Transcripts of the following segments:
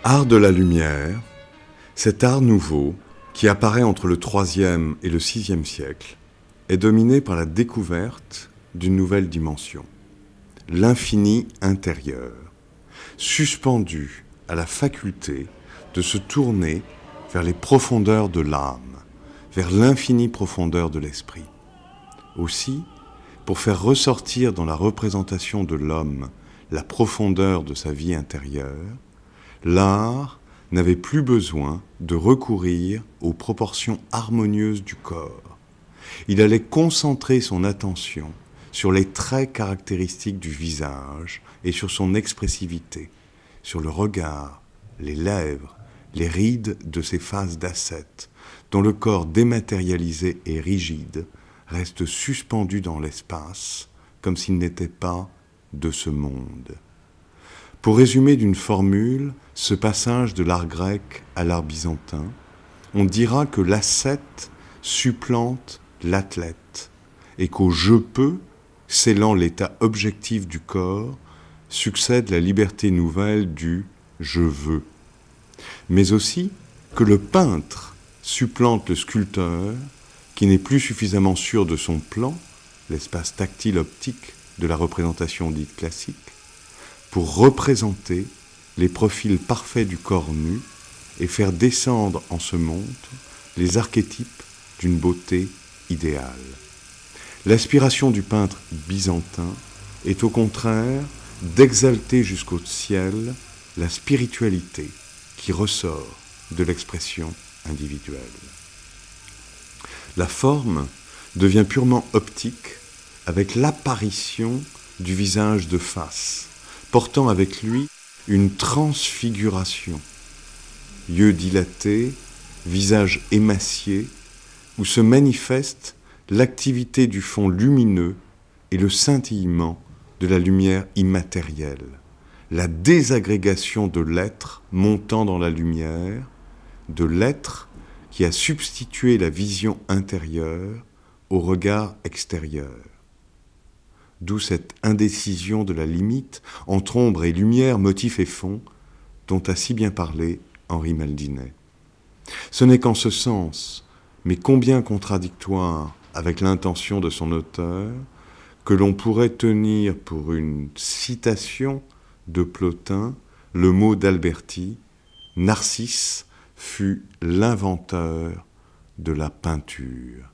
Art de la lumière, cet art nouveau, qui apparaît entre le IIIe et le VIe siècle, est dominé par la découverte d'une nouvelle dimension, l'infini intérieur, suspendu à la faculté de se tourner vers les profondeurs de l'âme, vers l'infinie profondeur de l'esprit. Aussi, pour faire ressortir dans la représentation de l'homme la profondeur de sa vie intérieure, l'art n'avait plus besoin de recourir aux proportions harmonieuses du corps. Il allait concentrer son attention sur les traits caractéristiques du visage et sur son expressivité, sur le regard, les lèvres, les rides de ses faces d'ascète, dont le corps dématérialisé et rigide reste suspendu dans l'espace, comme s'il n'était pas de ce monde. Pour résumer d'une formule ce passage de l'art grec à l'art byzantin, on dira que l'ascète supplante l'athlète et qu'au « je peux », scellant l'état objectif du corps, succède la liberté nouvelle du « je veux ». Mais aussi que le peintre supplante le sculpteur qui n'est plus suffisamment sûr de son plan, l'espace tactile optique de la représentation dite classique, pour représenter les profils parfaits du corps nu et faire descendre en ce monde les archétypes d'une beauté idéale. L'aspiration du peintre byzantin est au contraire d'exalter jusqu'au ciel la spiritualité qui ressort de l'expression individuelle. La forme devient purement optique avec l'apparition du visage de face, portant avec lui une transfiguration, yeux dilatés, visage émacié, où se manifeste l'activité du fond lumineux et le scintillement de la lumière immatérielle, la désagrégation de l'être montant dans la lumière, de l'être qui a substitué la vision intérieure au regard extérieur. D'où cette indécision de la limite entre ombre et lumière, motif et fond, dont a si bien parlé Henri Maldinet. Ce n'est qu'en ce sens, mais combien contradictoire avec l'intention de son auteur, que l'on pourrait tenir pour une citation de Plotin le mot d'Alberti, « Narcisse fut l'inventeur de la peinture ».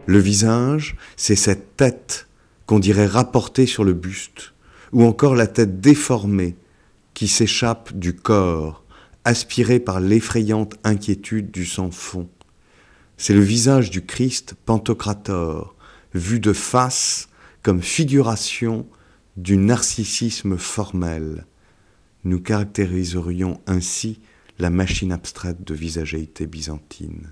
Le visage, c'est cette tête qu'on dirait rapportée sur le buste, ou encore la tête déformée qui s'échappe du corps, aspirée par l'effrayante inquiétude du sans-fond. C'est le visage du Christ Pantocrator, vu de face comme figuration du narcissisme formel. Nous caractériserions ainsi la machine abstraite de visagéité byzantine.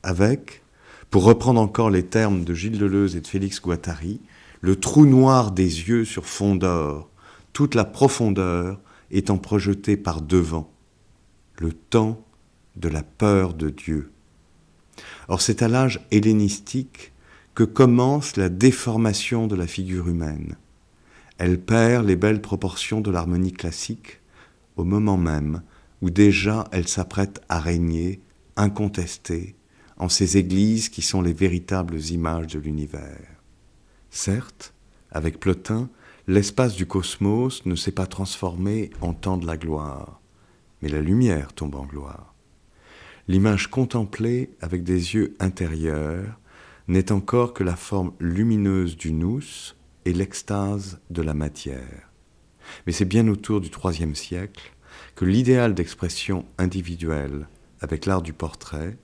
Avec, Pour reprendre encore les termes de Gilles Deleuze et de Félix Guattari, le trou noir des yeux sur fond d'or, toute la profondeur étant projetée par devant, le temps de la peur de Dieu. Or, c'est à l'âge hellénistique que commence la déformation de la figure humaine. Elle perd les belles proportions de l'harmonie classique au moment même où déjà elle s'apprête à régner, incontestée, en ces églises qui sont les véritables images de l'univers. Certes, avec Plotin, l'espace du cosmos ne s'est pas transformé en temps de la gloire, mais la lumière tombe en gloire. L'image contemplée avec des yeux intérieurs n'est encore que la forme lumineuse du nous et l'extase de la matière. Mais c'est bien autour du IIIe siècle que l'idéal d'expression individuelle avec l'art du portrait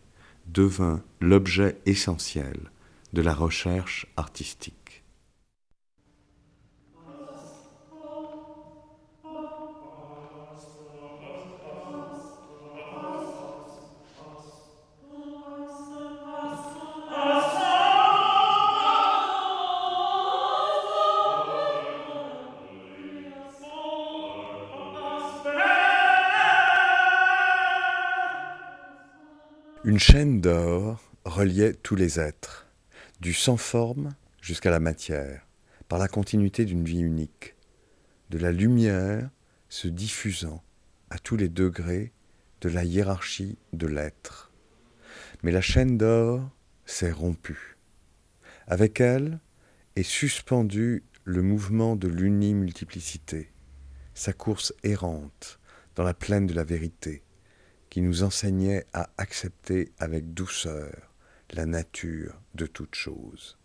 devint l'objet essentiel de la recherche artistique. Une chaîne d'or reliait tous les êtres, du sans-forme jusqu'à la matière, par la continuité d'une vie unique, de la lumière se diffusant à tous les degrés de la hiérarchie de l'être. Mais la chaîne d'or s'est rompue. Avec elle est suspendu le mouvement de l'unimultiplicité, sa course errante dans la plaine de la vérité, qui nous enseignait à accepter avec douceur la nature de toute chose.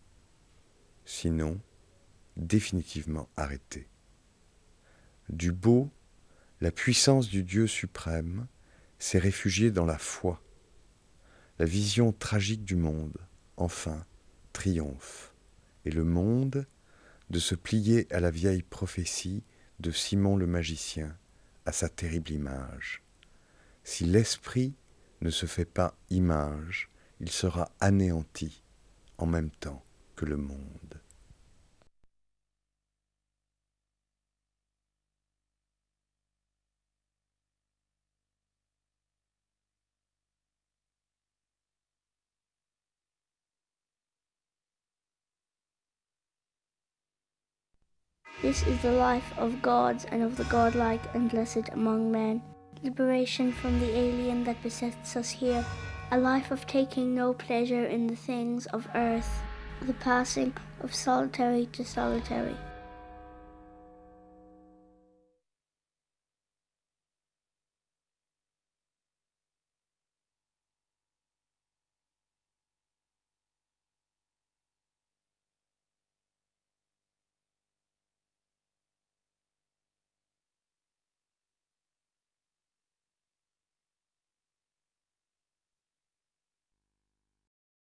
Sinon, définitivement arrêté. Du beau, la puissance du Dieu suprême s'est réfugiée dans la foi. La vision tragique du monde, enfin, triomphe. Et le monde, de se plier à la vieille prophétie de Simon le magicien, à sa terrible image. Si l'esprit ne se fait pas image, il sera anéanti en même temps que le monde. This is the life of gods and of the godlike and blessed among men. Liberation from the alien that besets us here. A life of taking no pleasure in the things of earth. The passing of solitary to solitary.